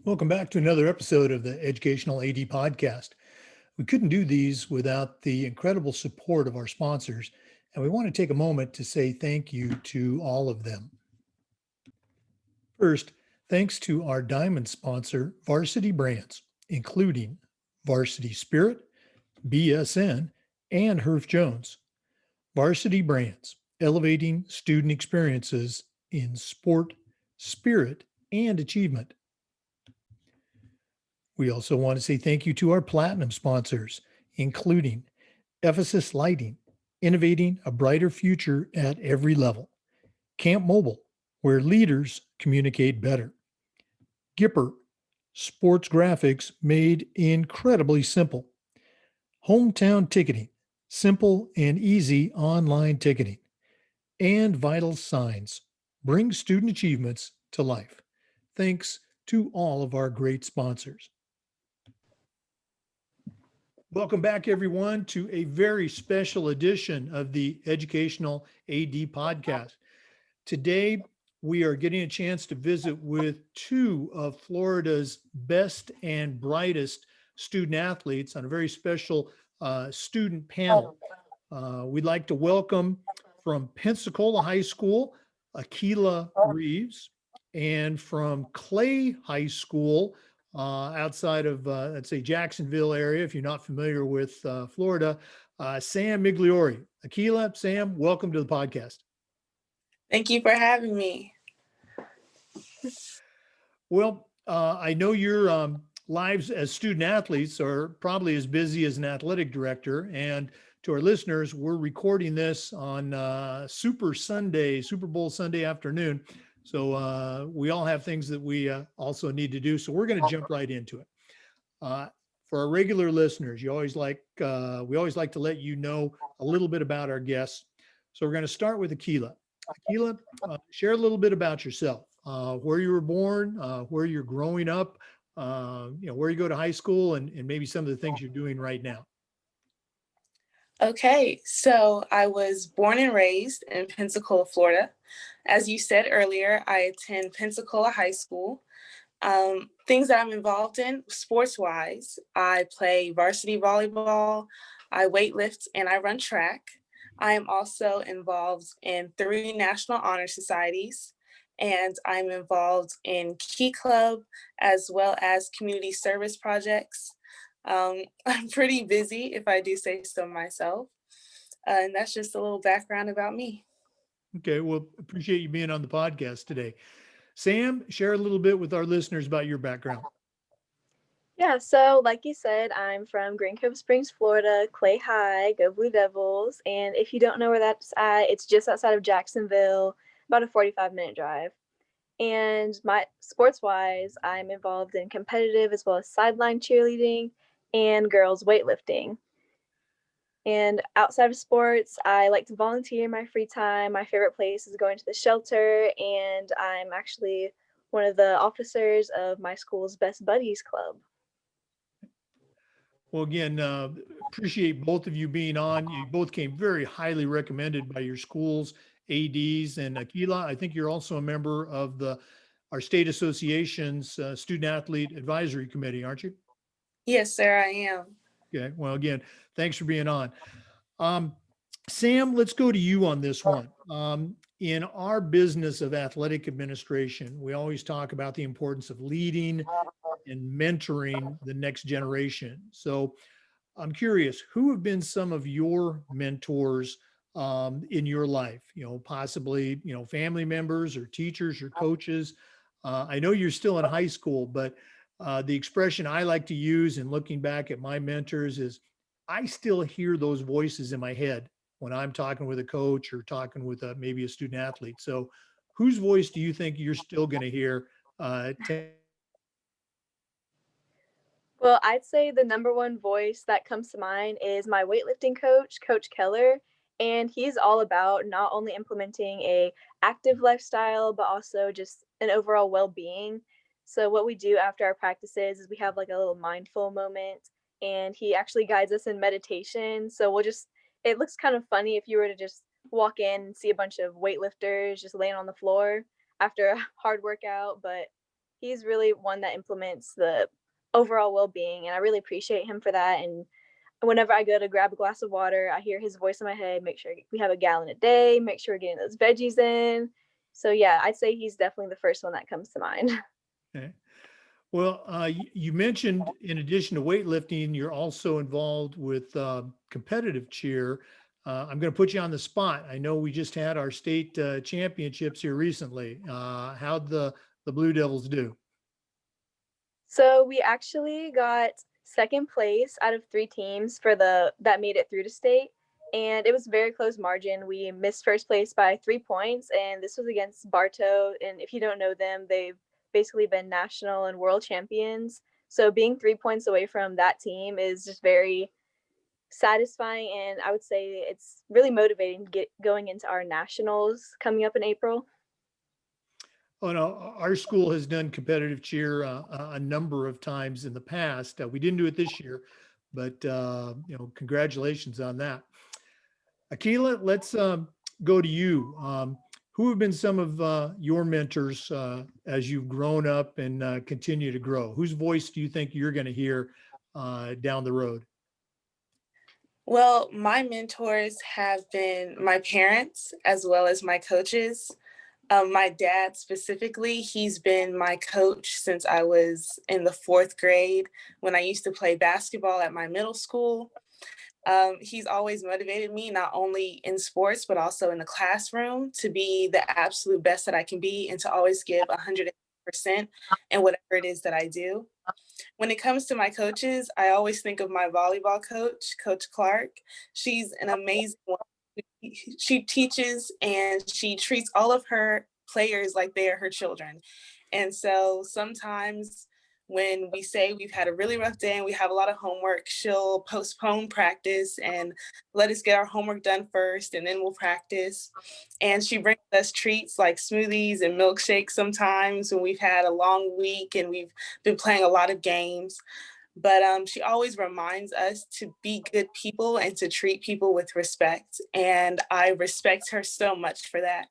Welcome back to another episode of the Educational AD Podcast. We couldn't do these without the incredible support of our sponsors, and we want to take a moment to say thank you to all of them. First, thanks to our diamond sponsor, Varsity Brands, including Varsity Spirit, BSN, and Herff Jones. Varsity Brands, elevating student experiences in sport, spirit, and achievement. We also want to say thank you to our platinum sponsors, including Ephesus Lighting, innovating a brighter future at every level. Camp Mobile, where leaders communicate better. Gipper, sports graphics made incredibly simple. Hometown Ticketing, simple and easy online ticketing. And Vital Signs, bring student achievements to life. Thanks to all of our great sponsors. Welcome back, everyone, to a very special edition of the Educational AD Podcast. Today, we are getting a chance to visit with two of Florida's best and brightest student athletes on a very special student panel. We'd like to welcome from Pensacola High School, Akelah Reeves, and from Clay High School, outside of, let's say, Jacksonville area, if you're not familiar with Florida, Sam Migliore. Akelah, Sam, welcome to the podcast. Thank you for having me. Well, I know your lives as student athletes are probably as busy as an athletic director. And to our listeners, we're recording this on Super Bowl Sunday afternoon. So we all have things that we also need to do. So we're going to jump right into it. For our regular listeners, we always like to let you know a little bit about our guests. So we're going to start with Akelah. Akelah, share a little bit about yourself, where you were born, where you're growing up, where you go to high school, and maybe some of the things you're doing right now. Okay, so I was born and raised in Pensacola, Florida. As you said earlier, I attend Pensacola High School. Things that I'm involved in sports-wise, I play varsity volleyball, I weightlift, and I run track. I am also involved in 3 National Honor Societies, and I'm involved in Key Club as well as community service projects. I'm pretty busy, if I do say so myself. And that's just a little background about me. Okay, well, appreciate you being on the podcast today. Sam, share a little bit with our listeners about your background. Yeah, so like you said, I'm from Green Cove Springs, Florida, Clay High, go Blue Devils. And if you don't know where that's at, it's just outside of Jacksonville, about a 45-minute drive. And my sports-wise, I'm involved in competitive as well as sideline cheerleading and girls weightlifting. And outside of sports, I like to volunteer in my free time. My favorite place is going to the shelter, and I'm actually one of the officers of my school's Best Buddies Club. Well, again, appreciate both of you being on. You both came very highly recommended by your schools, ADs, and Akelah, I think you're also a member of our state association's Student Athlete Advisory Committee, aren't you? Yes, sir, I am. Okay. Well, again, thanks for being on. Sam, let's go to you on this one. In our business of athletic administration, we always talk about the importance of leading and mentoring the next generation. So I'm curious, who have been some of your mentors in your life? Possibly, family members or teachers or coaches. I know you're still in high school, but the expression I like to use in looking back at my mentors is I still hear those voices in my head when I'm talking with a coach or talking with maybe a student athlete. So whose voice do you think you're still going to hear? Well, I'd say the number one voice that comes to mind is my weightlifting coach, Coach Keller, and he's all about not only implementing a active lifestyle, but also just an overall well-being. So what we do after our practices is we have like a little mindful moment, and he actually guides us in meditation. So it looks kind of funny if you were to just walk in and see a bunch of weightlifters just laying on the floor after a hard workout, but he's really one that implements the overall well-being, and I really appreciate him for that. And whenever I go to grab a glass of water, I hear his voice in my head, make sure we have a gallon a day, make sure we're getting those veggies in. So yeah, I'd say he's definitely the first one that comes to mind. Okay. Well, you mentioned in addition to weightlifting, you're also involved with competitive cheer. I'm going to put you on the spot. I know we just had our state championships here recently. How'd the Blue Devils do? So we actually got second place out of 3 teams for the that made it through to state, and it was a very close margin. We missed first place by 3 points, and this was against Bartow. And if you don't know them, they've basically been national and world champions. So being 3 points away from that team is just very satisfying, and I would say it's really motivating to get going into our nationals coming up in April. Oh, no, our school has done competitive cheer a number of times in the past. We didn't do it this year, but congratulations on that. Akelah, let's go to you. Who have been some of your mentors as you've grown up and continue to grow? Whose voice do you think you're going to hear down the road? Well, my mentors have been my parents as well as my coaches. My dad specifically, he's been my coach since I was in the 4th grade when I used to play basketball at my middle school. He's always motivated me, not only in sports, but also in the classroom to be the absolute best that I can be and to always give 100% in whatever it is that I do. When it comes to my coaches, I always think of my volleyball coach, Coach Clark. She's an amazing one. She teaches and she treats all of her players like they are her children. And so sometimes when we say we've had a really rough day and we have a lot of homework, she'll postpone practice and let us get our homework done first, and then we'll practice. And she brings us treats like smoothies and milkshakes sometimes when we've had a long week and we've been playing a lot of games. But she always reminds us to be good people and to treat people with respect. And I respect her so much for that.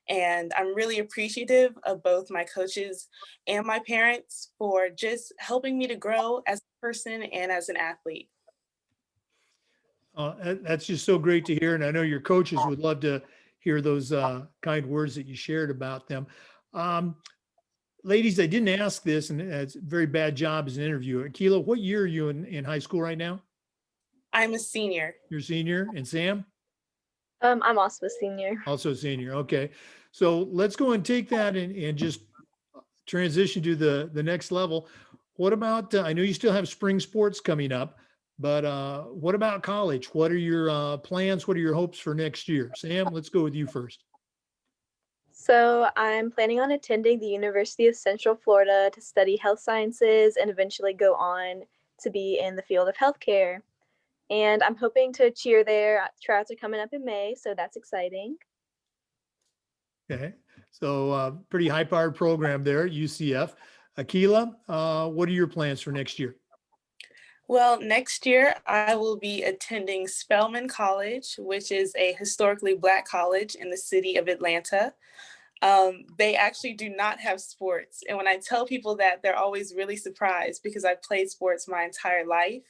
And I'm really appreciative of both my coaches and my parents for just helping me to grow as a person and as an athlete. That's just so great to hear. And I know your coaches would love to hear those kind words that you shared about them. Um, Ladies, I didn't ask this, and it's a very bad job as an interviewer. Akelah, what year are you in high school right now? I'm a senior. You're a senior. And Sam? I'm also a senior. Also a senior. Okay. So let's go and take that and just transition to the next level. What about, I know you still have spring sports coming up, but what about college? What are your plans? What are your hopes for next year? Sam, let's go with you first. So I'm planning on attending the University of Central Florida to study health sciences and eventually go on to be in the field of healthcare. And I'm hoping to cheer there. Tryouts are coming up in May, so that's exciting. Okay. So pretty high powered program there at UCF. Akelah, what are your plans for next year? Well, next year I will be attending Spelman College, which is a historically Black college in the city of Atlanta. They actually do not have sports. And when I tell people that, they're always really surprised because I've played sports my entire life.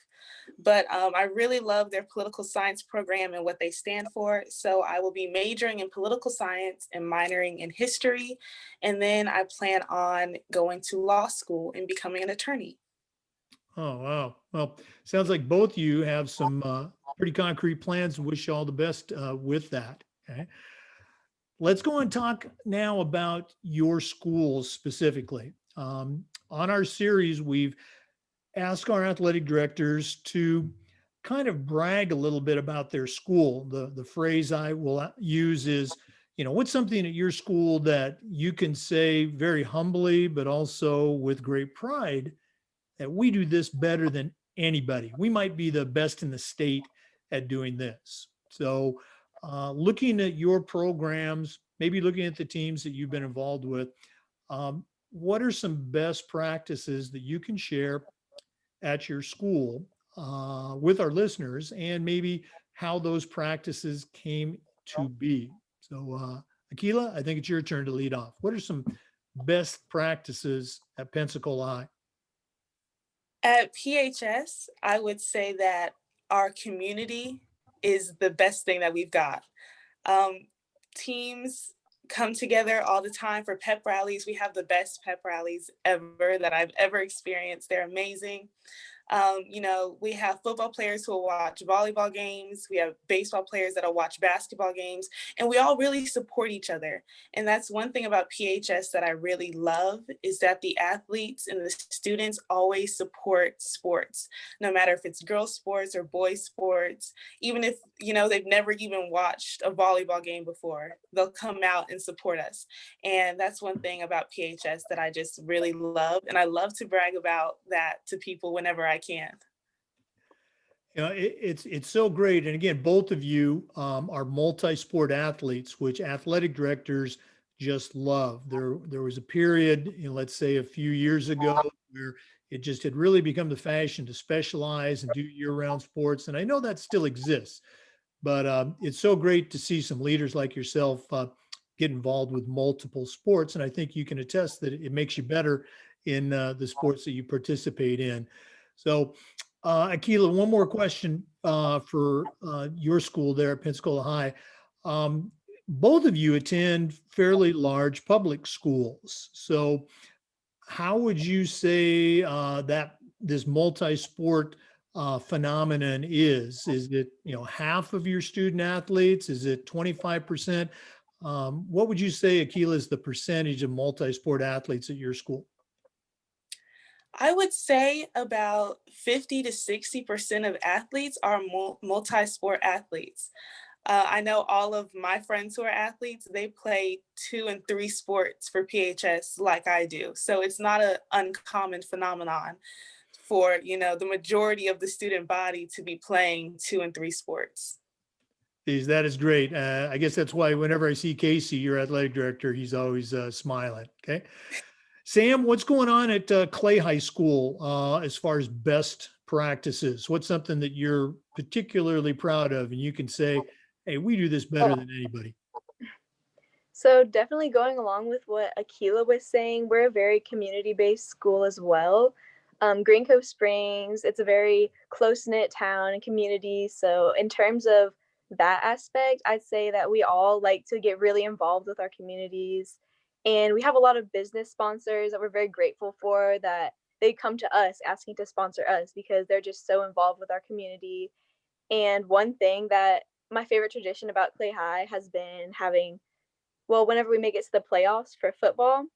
But I really love their political science program and what they stand for. So I will be majoring in political science and minoring in history. And then I plan on going to law school and becoming an attorney. Oh, wow. Well, sounds like both of you have some pretty concrete plans and wish you all the best with that. Okay. Let's go and talk now about your schools specifically. On our series, we've asked our athletic directors to kind of brag a little bit about their school. The phrase I will use is, what's something at your school that you can say very humbly, but also with great pride, that we do this better than anybody. We might be the best in the state at doing this. So looking at your programs, maybe looking at the teams that you've been involved with, what are some best practices that you can share at your school with our listeners, and maybe how those practices came to be? So Akelah, I think it's your turn to lead off. What are some best practices at Pensacola High? At PHS, I would say that our community is the best thing that we've got. Um, Teams come together all the time for pep rallies. We have the best pep rallies ever that I've ever experienced. They're amazing. We have football players who will watch volleyball games. We have baseball players that'll watch basketball games, and we all really support each other. And that's one thing about PHS that I really love is that the athletes and the students always support sports, no matter if it's girls sports or boys sports, even if, they've never even watched a volleyball game before, they'll come out and support us. And that's one thing about PHS that I just really love. And I love to brag about that to people whenever I can. It's so great. And again, both of you are multi-sport athletes, which athletic directors just love. There was a period, let's say a few years ago, where it just had really become the fashion to specialize and do year-round sports. And I know that still exists, but it's so great to see some leaders like yourself get involved with multiple sports. And I think you can attest that it makes you better in the sports that you participate in. So, Akelah, one more question for your school there at Pensacola High. Both of you attend fairly large public schools. So how would you say that this multi-sport phenomenon is? Is it, half of your student athletes? Is it 25%? What would you say, Akelah, is the percentage of multi-sport athletes at your school? I would say about 50 to 60% of athletes are multi-sport athletes. I know all of my friends who are athletes, they play 2 and 3 sports for PHS like I do. So it's not an uncommon phenomenon for, the majority of the student body to be playing 2 and 3 sports. That is great. I guess that's why whenever I see Casey, your athletic director, he's always smiling. Okay. Sam, what's going on at Clay High School as far as best practices? What's something that you're particularly proud of and you can say, hey, we do this better than anybody? So definitely going along with what Akelah was saying, we're a very community-based school as well. Green Cove Springs, it's a very close-knit town and community. So in terms of that aspect, I'd say that we all like to get really involved with our communities. And we have a lot of business sponsors that we're very grateful for, that they come to us asking to sponsor us because they're just so involved with our community. And one thing that my favorite tradition about Clay High has been having, well, whenever we make it to the playoffs for football,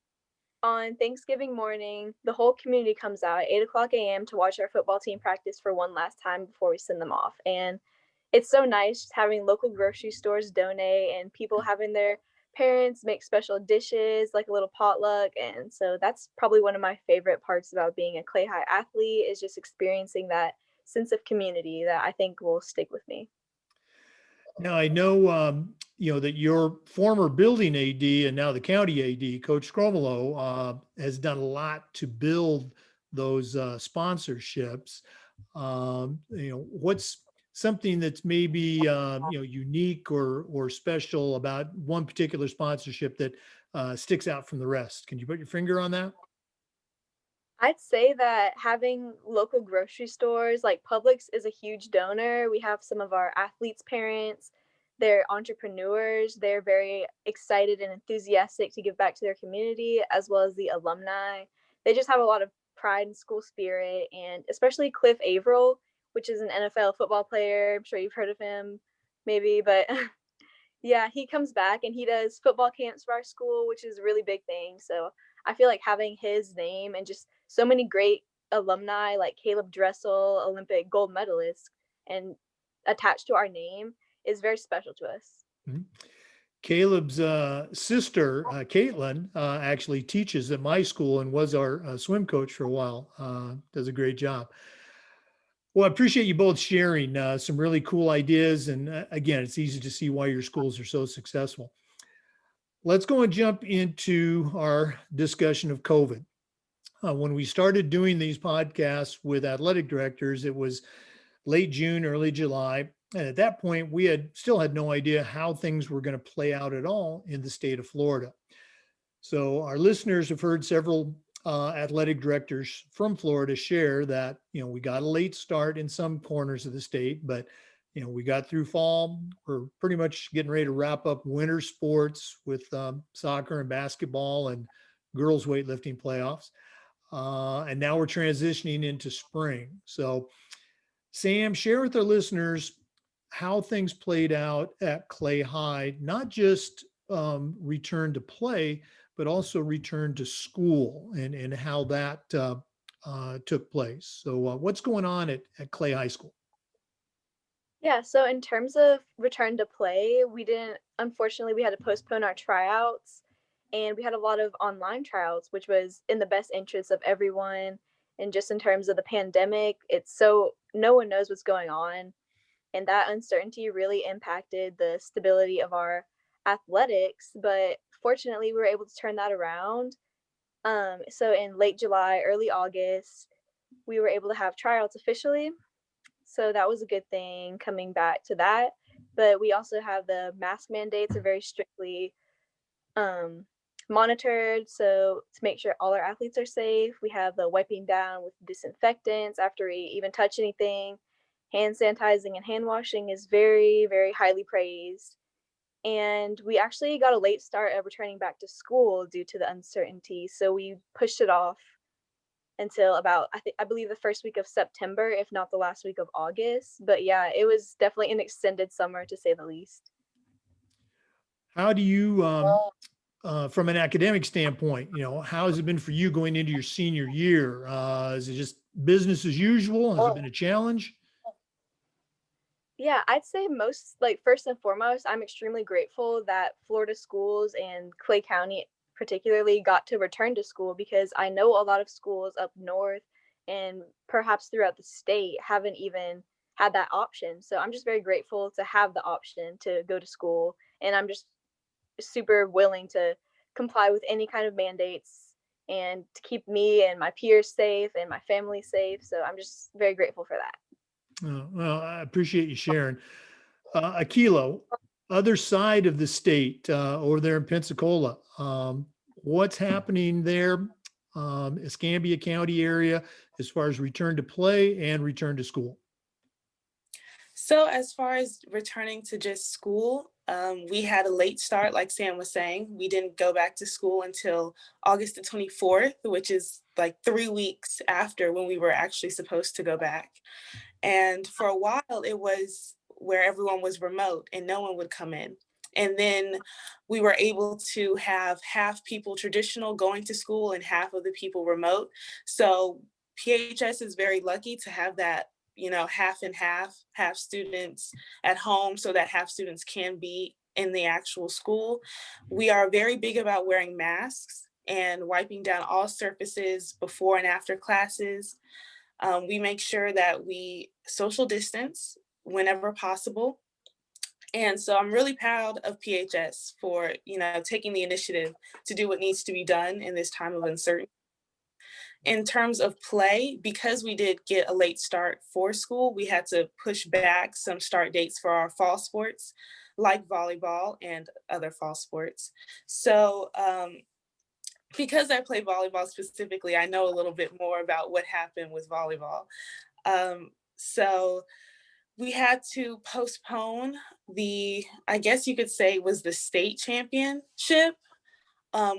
on Thanksgiving morning, the whole community comes out at 8 o'clock a.m. to watch our football team practice for one last time before we send them off. And it's so nice just having local grocery stores donate and people having their parents make special dishes, like a little potluck. And so that's probably one of my favorite parts about being a Clay High athlete, is just experiencing that sense of community that I think will stick with me. Now, I know, that your former building AD and now the county AD, Coach Scromolo, has done a lot to build those sponsorships. What's something that's maybe, unique or special about one particular sponsorship that sticks out from the rest? Can you put your finger on that? I'd say that having local grocery stores like Publix is a huge donor. We have some of our athletes' parents, they're entrepreneurs, they're very excited and enthusiastic to give back to their community, as well as the alumni. They just have a lot of pride and school spirit, and especially Cliff Averill, which is an NFL football player. I'm sure you've heard of him, maybe, but yeah, he comes back and he does football camps for our school, which is a really big thing. So I feel like having his name and just so many great alumni like Caleb Dressel, Olympic gold medalist, and attached to our name is very special to us. Mhm. Caleb's sister, Caitlin, actually teaches at my school and was our swim coach for a while. Does a great job. Well, I appreciate you both sharing some really cool ideas. And again, it's easy to see why your schools are so successful. Let's go and jump into our discussion of COVID. When we started doing these podcasts with athletic directors, it was late June, early July. And at that point, we still had no idea how things were going to play out at all in the state of Florida. So our listeners have heard several athletic directors from Florida share that, we got a late start in some corners of the state, but, we got through fall. We're pretty much getting ready to wrap up winter sports with soccer and basketball and girls weightlifting playoffs. And now we're transitioning into spring. So Sam, share with our listeners how things played out at Clay High, not just return to play, but also return to school and how that took place. So what's going on at Clay High School? Yeah, so in terms of return to play, unfortunately, we had to postpone our tryouts and we had a lot of online tryouts, which was in the best interest of everyone. And just in terms of the pandemic, no one knows what's going on. And that uncertainty really impacted the stability of our athletics. But fortunately, we were able to turn that around. So in late July, early August, we were able to have tryouts officially. So that was a good thing coming back to that. But we also have the mask mandates are very strictly um, monitored. So to make sure all our athletes are safe, we have the wiping down with disinfectants after we even touch anything. Hand sanitizing and hand washing is very, very highly praised. And we actually got a late start of returning back to school due to the uncertainty. So we pushed it off until about I believe the first week of September, if not the last week of August. But yeah, it was definitely an extended summer to say the least. How do you, from an academic standpoint, how has it been for you going into your senior year? Is it just business as usual? Has it been a challenge? Yeah, I'd say first and foremost, I'm extremely grateful that Florida schools and Clay County particularly got to return to school because I know a lot of schools up north and perhaps throughout the state haven't even had that option. So I'm just very grateful to have the option to go to school. And I'm just super willing to comply with any kind of mandates and to keep me and my peers safe and my family safe. So I'm just very grateful for that. Well, I appreciate you sharing. Akelah, other side of the state, over there in Pensacola, what's happening there, Escambia County area, as far as return to play and return to school? So as far as returning to just school, we had a late start, like Sam was saying. We didn't go back to school until August the 24th, which is like 3 weeks after when we were actually supposed to go back. And for a while, it was where everyone was remote and no one would come in. And then we were able to have half people traditional going to school and half of the people remote. So PHS is very lucky to have that, half and half students at home so that half students can be in the actual school. We are very big about wearing masks and wiping down all surfaces before and after classes. We make sure that we social distance whenever possible. And so I'm really proud of PHS for, taking the initiative to do what needs to be done in this time of uncertainty. In terms of play, because we did get a late start for school, we had to push back some start dates for our fall sports, like volleyball and other fall sports. So because I play volleyball specifically, I know a little bit more about what happened with volleyball. So we had to postpone I guess you could say was the state championship.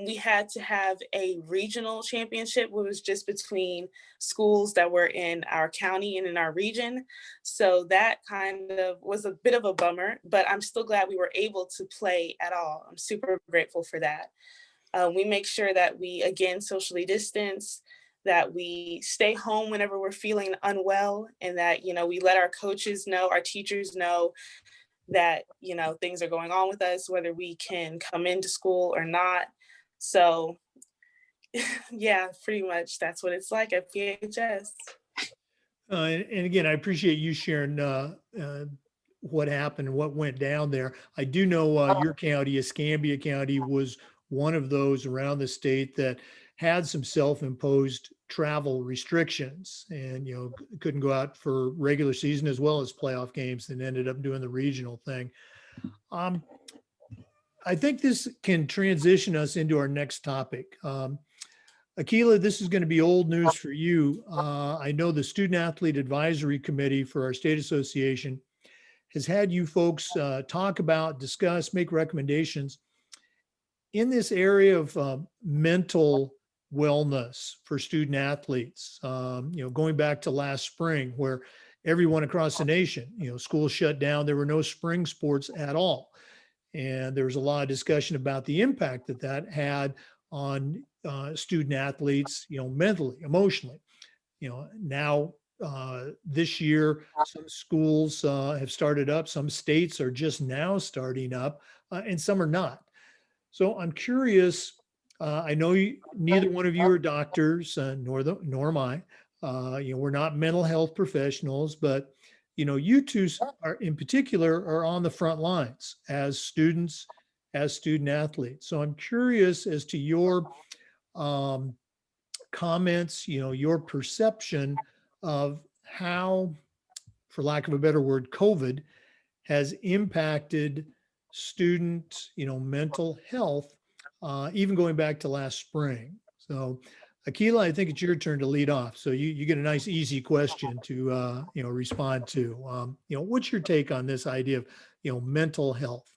We had to have a regional championship, which was just between schools that were in our county and in our region. So that kind of was a bit of a bummer, but I'm still glad we were able to play at all. I'm super grateful for that. We make sure that we, again, socially distance, that we stay home whenever we're feeling unwell, and that, we let our coaches know, our teachers know that, things are going on with us, whether we can come into school or not. So yeah, pretty much that's what it's like at PHS. And again, I appreciate you sharing what happened and what went down there. I do know your county, Escambia County, was one of those around the state that had some self-imposed travel restrictions and, couldn't go out for regular season as well as playoff games and ended up doing the regional thing. I think this can transition us into our next topic. Akelah, this is going to be old news for you. I know the Student Athlete Advisory Committee for our state association has had you folks talk about, discuss, make recommendations in this area of mental wellness for student athletes. Going back to last spring, where everyone across the nation, schools shut down, there were no spring sports at all. And there was a lot of discussion about the impact that that had on student athletes, mentally, emotionally. Now this year, some schools have started up, some states are just now starting up, and some are not. So I'm curious. I know neither one of you are doctors, nor am I. We're not mental health professionals, but you two are in particular are on the front lines as students, as student athletes. So I'm curious as to your comments, your perception of how, for lack of a better word, COVID has impacted student, mental health, even going back to last spring. So, Akelah, I think it's your turn to lead off. So you get a nice, easy question to, respond to. What's your take on this idea of, mental health?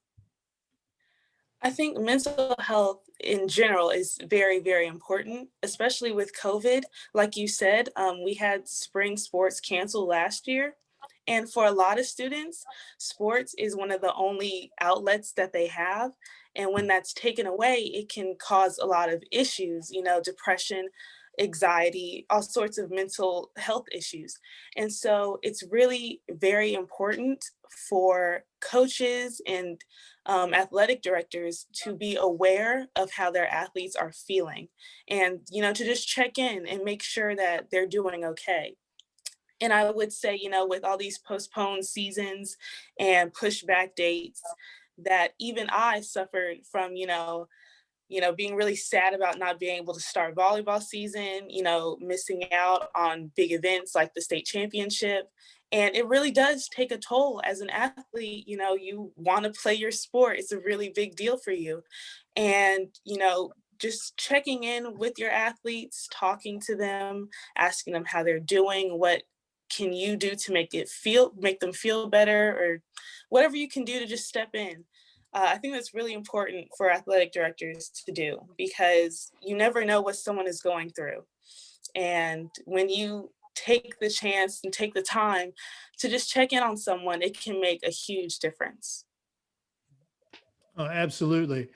I think mental health in general is very, very important, especially with COVID. Like you said, we had spring sports canceled last year. And for a lot of students, sports is one of the only outlets that they have. And when that's taken away, it can cause a lot of issues, depression, anxiety, all sorts of mental health issues. And so it's really very important for coaches and athletic directors to be aware of how their athletes are feeling and, to just check in and make sure that they're doing okay. And I would say, with all these postponed seasons and pushback dates, that even I suffered from, being really sad about not being able to start volleyball season, missing out on big events like the state championship. And it really does take a toll as an athlete. You want to play your sport. It's a really big deal for you. And, just checking in with your athletes, talking to them, asking them how they're doing, what can you do to make them feel better, or whatever you can do to just step in. I think that's really important for athletic directors to do, because you never know what someone is going through. And when you take the chance and take the time to just check in on someone, it can make a huge difference. Absolutely.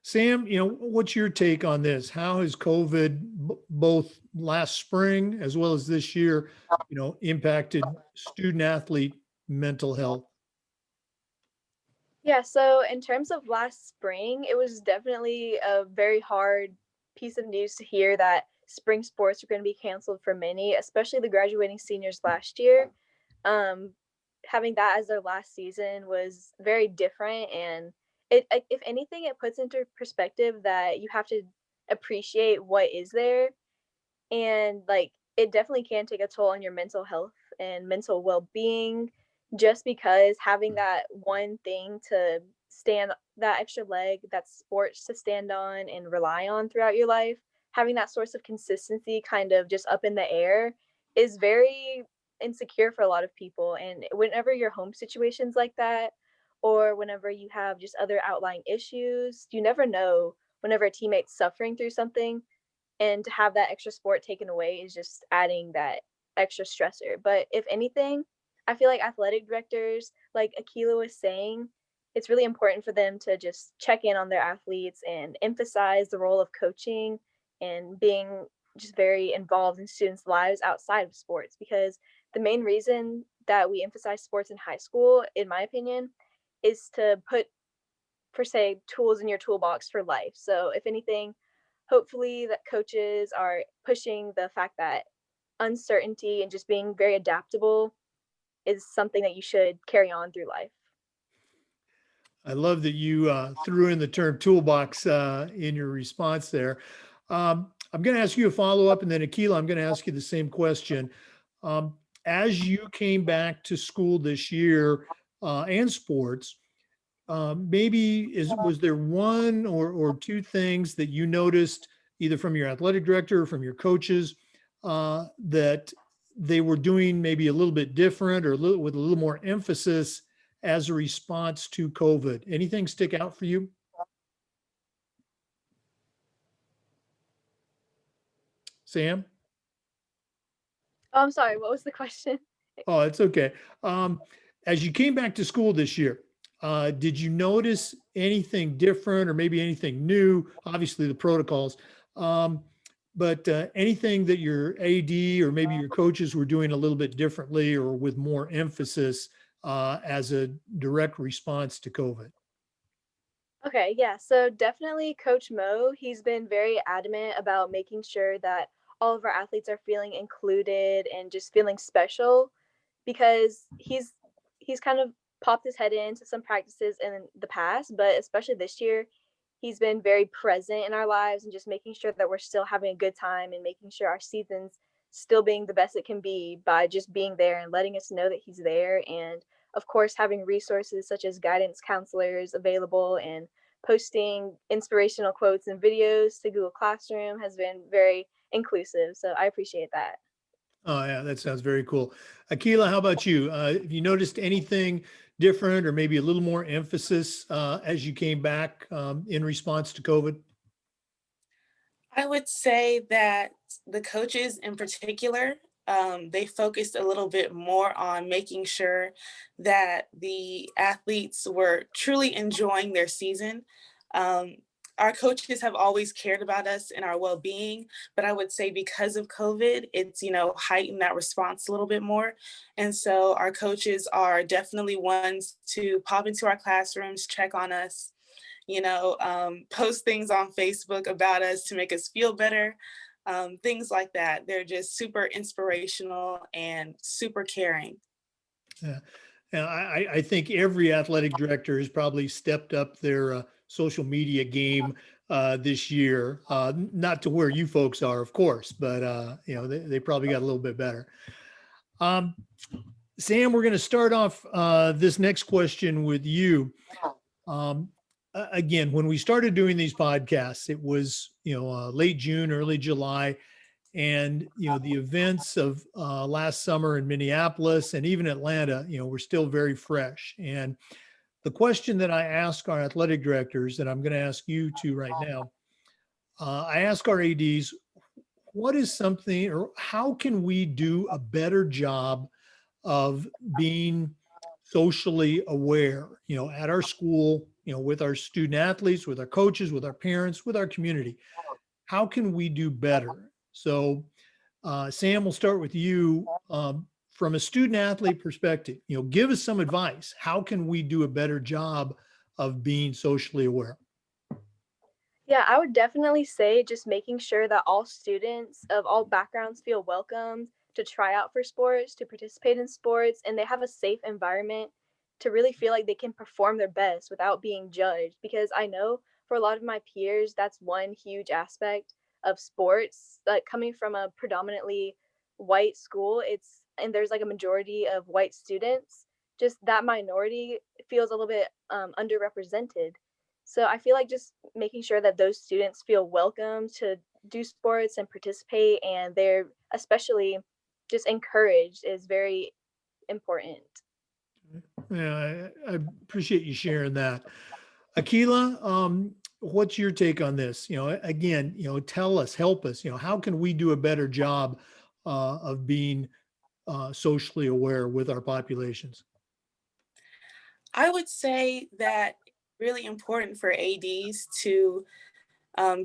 Sam, what's your take on this? How has COVID, both last spring as well as this year, impacted student athlete mental health? Yeah, so in terms of last spring, it was definitely a very hard piece of news to hear that spring sports are going to be canceled for many, especially the graduating seniors last year. Um, Having that as their last season was very different, and if anything, it puts into perspective that you have to appreciate what is there, and like it definitely can take a toll on your mental health and mental well-being, just because having that one thing to stand, that extra leg, that sports to stand on and rely on throughout your life, having that source of consistency kind of just up in the air is very insecure for a lot of people. And whenever your home situations like that, or whenever you have just other outlying issues, you never know whenever a teammate's suffering through something, and to have that extra sport taken away is just adding that extra stressor. But if anything, I feel like athletic directors, like Akelah was saying, it's really important for them to just check in on their athletes and emphasize the role of coaching and being just very involved in students' lives outside of sports. Because the main reason that we emphasize sports in high school, in my opinion, is to put, per se, tools in your toolbox for life. So if anything, hopefully that coaches are pushing the fact that uncertainty and just being very adaptable is something that you should carry on through life. I love that you threw in the term toolbox in your response there. I'm going to ask you a follow up, and then Akelah, I'm going to ask you the same question. As you came back to school this year and sports, was there one or two things that you noticed either from your athletic director or from your coaches that they were doing maybe a little bit different or with a little more emphasis as a response to COVID? Anything stick out for you? Sam? Oh, I'm sorry. What was the question? Oh, it's okay. As you came back to school this year, did you notice anything different or maybe anything new? Obviously, the protocols, but anything that your AD or maybe your coaches were doing a little bit differently or with more emphasis as a direct response to COVID? Okay, yeah. So definitely Coach Mo, he's been very adamant about making sure that all of our athletes are feeling included and just feeling special because he's kind of popped his head into some practices in the past, but especially this year, he's been very present in our lives and just making sure that we're still having a good time and making sure our season's still being the best it can be by just being there and letting us know that he's there. And of course, having resources such as guidance counselors available and posting inspirational quotes and videos to Google Classroom has been very inclusive. So I appreciate that. Oh, yeah, that sounds very cool. Akelah, how about you? Have you noticed anything different or maybe a little more emphasis as you came back in response to COVID? I would say that the coaches in particular, they focused a little bit more on making sure that the athletes were truly enjoying their season. Um, our coaches have always cared about us and our well-being, but I would say because of COVID, it's, heightened that response a little bit more. And so our coaches are definitely ones to pop into our classrooms, check on us, post things on Facebook about us to make us feel better, things like that. They're just super inspirational and super caring. Yeah. Yeah, I think every athletic director has probably stepped up their social media game this year. Not to where you folks are, of course, but they probably got a little bit better. Sam, we're going to start off this next question with you. Again, when we started doing these podcasts, it was late June, early July, and the events of last summer in Minneapolis and even Atlanta, were still very fresh. And the question that I ask our athletic directors, that I'm going to ask you to right now, I ask our ADs, what is something, or how can we do a better job of being socially aware, at our school, with our student athletes, with our coaches, with our parents, with our community? How can we do better? So, Sam, we'll start with you. From a student athlete perspective, give us some advice. How can we do a better job of being socially aware? Yeah, I would definitely say just making sure that all students of all backgrounds feel welcomed to try out for sports, to participate in sports, and they have a safe environment to really feel like they can perform their best without being judged. Because I know for a lot of my peers, that's one huge aspect of sports. Like coming from a predominantly white school, and there's like a majority of white students, just that minority feels a little bit underrepresented. So I feel like just making sure that those students feel welcome to do sports and participate, and they're especially just encouraged is very important. Yeah, I appreciate you sharing that. Akelah, what's your take on this? Again, tell us, help us, how can we do a better job of being socially aware with our populations? I would say that it's really important for ADs to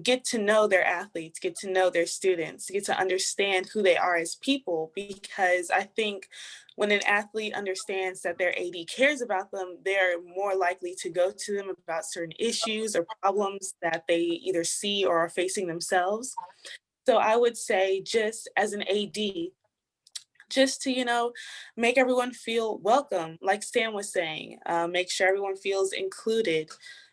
get to know their athletes, get to know their students, get to understand who they are as people. Because I think when an athlete understands that their AD cares about them, they're more likely to go to them about certain issues or problems that they either see or are facing themselves. So I would say, just as an AD, just to make everyone feel welcome, like Stan was saying, make sure everyone feels included.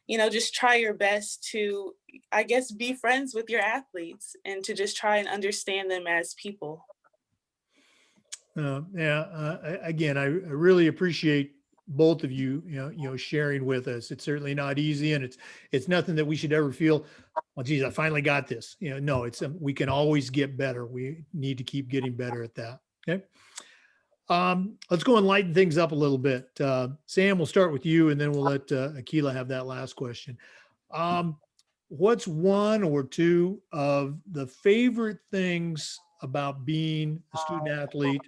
Just try your best to, I guess, be friends with your athletes and to just try and understand them as people. Again, I really appreciate both of you, sharing with us. It's certainly not easy, and it's nothing that we should ever feel, well, geez, I finally got this. No, it's we can always get better. We need to keep getting better at that. Okay. Let's go and lighten things up a little bit. Sam, we'll start with you, and then we'll let Akelah have that last question. What's one or two of the favorite things about being a student athlete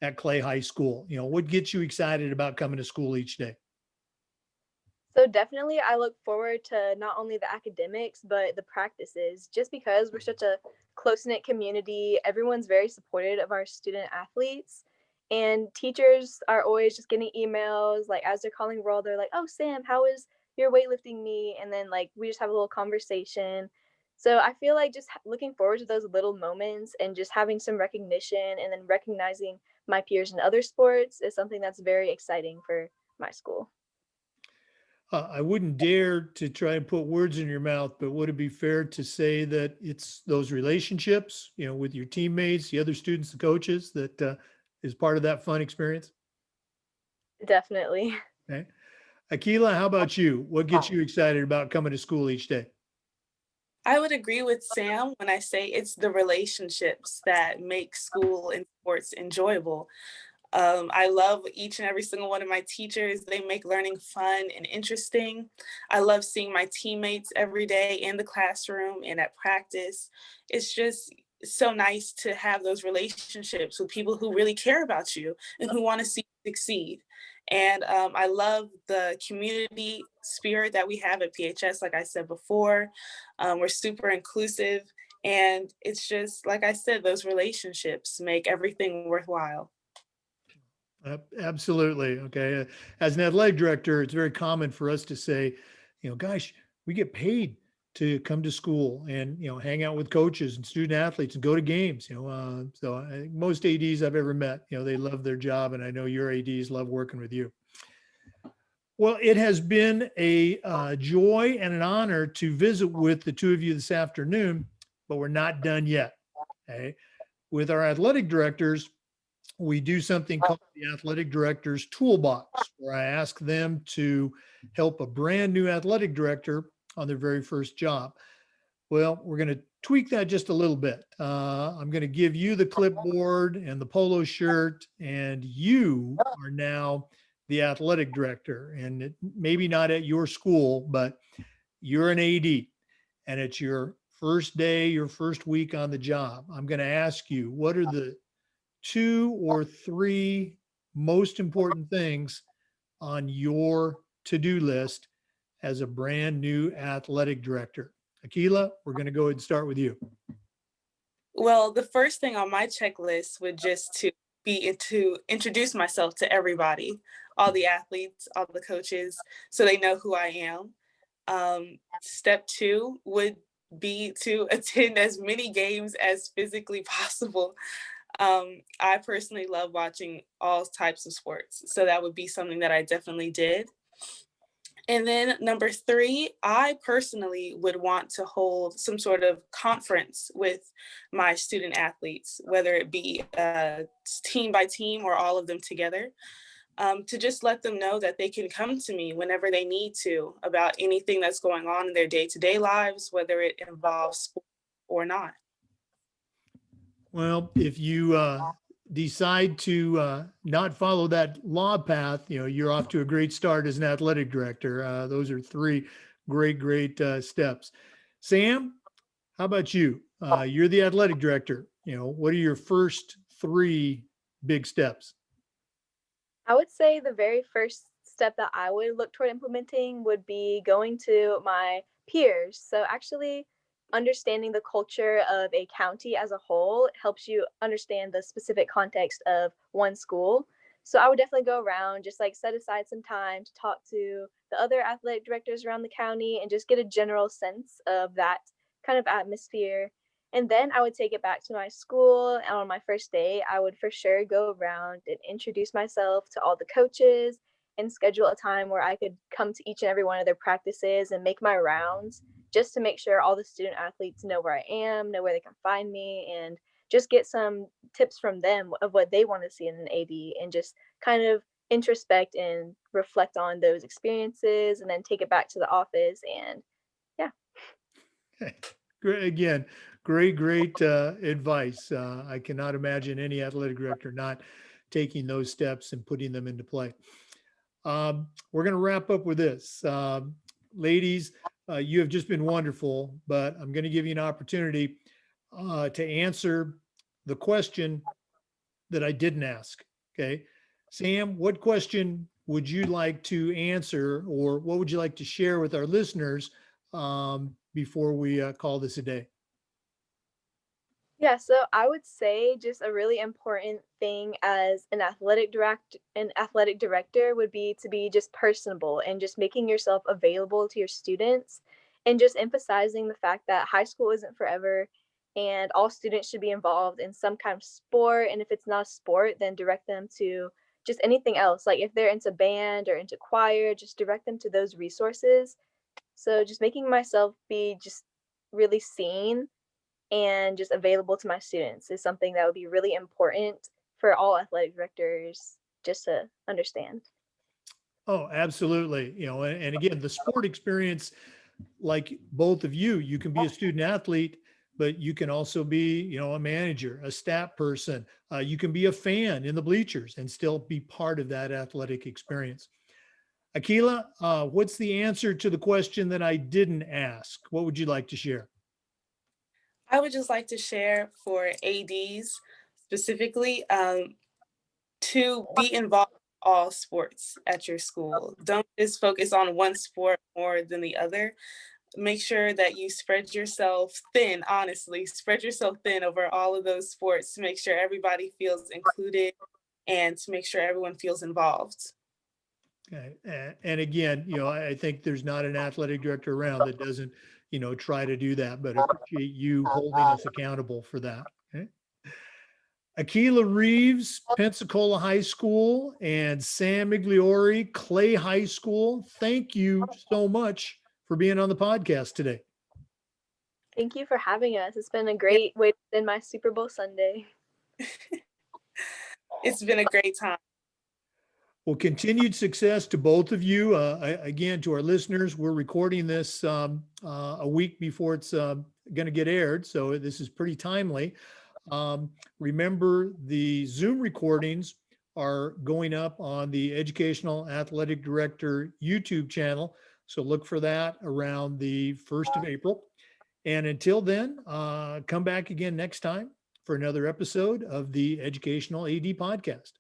at Clay High School? What gets you excited about coming to school each day? So definitely I look forward to not only the academics, but the practices, just because we're such a close-knit community. Everyone's very supportive of our student athletes. And teachers are always just getting emails, like as they're calling roll, they're like, "Oh, Sam, how is your weightlifting meet?" And then like we just have a little conversation. So I feel like just looking forward to those little moments and just having some recognition and then recognizing my peers in other sports is something that's very exciting for my school. I wouldn't dare to try and put words in your mouth, but would it be fair to say that it's those relationships, with your teammates, the other students, the coaches, that is part of that fun experience? Definitely. Okay. Akelah, how about you? What gets you excited about coming to school each day? I would agree with Sam when I say it's the relationships that make school and sports enjoyable. I love each and every single one of my teachers. They make learning fun and interesting. I love seeing my teammates every day in the classroom and at practice. It's just so nice to have those relationships with people who really care about you and who want to see you succeed. And I love the community spirit that we have at PHS. Like I said before, we're super inclusive. And it's just, like I said, those relationships make everything worthwhile. Absolutely. Okay. As an athletic director, it's very common for us to say, gosh, we get paid to come to school and, hang out with coaches and student athletes and go to games, so I think most ADs I've ever met, they love their job. And I know your ADs love working with you. Well, it has been a joy and an honor to visit with the two of you this afternoon, but we're not done yet. Okay. With our athletic directors, we do something called the athletic director's toolbox, where I ask them to help a brand new athletic director on their very first job. Well, we're going to tweak that just a little bit. I'm going to give you the clipboard and the polo shirt, and you are now the athletic director. And maybe not at your school, but you're an AD, and it's your first day, your first week on the job. I'm going to ask you, what are the 2 or 3 most important things on your to-do list as a brand new athletic director? Akelah, we're going to go ahead and start with you. Well, the first thing on my checklist would just to be to introduce myself to everybody, all the athletes, all the coaches, so they know who I am. Step 2 would be to attend as many games as physically possible. I personally love watching all types of sports, so that would be something that I definitely did. And then number 3, I personally would want to hold some sort of conference with my student athletes, whether it be team by team or all of them together, to just let them know that they can come to me whenever they need to about anything that's going on in their day-to-day lives, whether it involves sport or not. Well, if you decide to not follow that law path, you're off to a great start as an athletic director. Those are 3 great steps. Sam, how about you? You're the athletic director. What are your first 3 big steps? I would say the very first step that I would look toward implementing would be going to my peers. So, actually, understanding the culture of a county as a whole helps you understand the specific context of one school. So, I would definitely go around, just like set aside some time to talk to the other athletic directors around the county and just get a general sense of that kind of atmosphere. And then I would take it back to my school. And on my first day, I would for sure go around and introduce myself to all the coaches and schedule a time where I could come to each and every one of their practices and make my rounds just to make sure all the student athletes know where I am, know where they can find me, and just get some tips from them of what they want to see in an AD and just kind of introspect and reflect on those experiences and then take it back to the office. And yeah. Great, again, great advice. I cannot imagine any athletic director not taking those steps and putting them into play. We're going to wrap up with this. Ladies, you have just been wonderful, but I'm going to give you an opportunity to answer the question that I didn't ask. Okay. Sam, what question would you like to answer, or what would you like to share with our listeners before we call this a day? Yeah, so I would say just a really important thing as an athletic director would be to be just personable and just making yourself available to your students and just emphasizing the fact that high school isn't forever and all students should be involved in some kind of sport. And if it's not a sport, then direct them to just anything else. Like if they're into band or into choir, just direct them to those resources. So just making myself be just really seen and just available to my students is something that would be really important for all athletic directors just to understand. Oh, absolutely. And again, the sport experience, like both of you, you can be a student athlete, but you can also be, a manager, a staff person. You can be a fan in the bleachers and still be part of that athletic experience. Akelah, what's the answer to the question that I didn't ask? What would you like to share? I would just like to share for ADs specifically to be involved in all sports at your school. Don't just focus on one sport more than the other. Make sure that you spread yourself thin, honestly, spread yourself thin over all of those sports to make sure everybody feels included and to make sure everyone feels involved. Okay. And again, I think there's not an athletic director around that doesn't, try to do that, but appreciate you holding us accountable for that. Okay. Akelah Reeves, Pensacola High School, and Sam Migliore, Clay High School. Thank you so much for being on the podcast today. Thank you for having us. It's been a great way to spend my Super Bowl Sunday. It's been a great time. Well, continued success to both of you. Again, to our listeners, we're recording this a week before it's going to get aired, so this is pretty timely. Remember, the Zoom recordings are going up on the Educational Athletic Director YouTube channel, so look for that around the 1st of April. And until then, come back again next time for another episode of the Educational AD Podcast.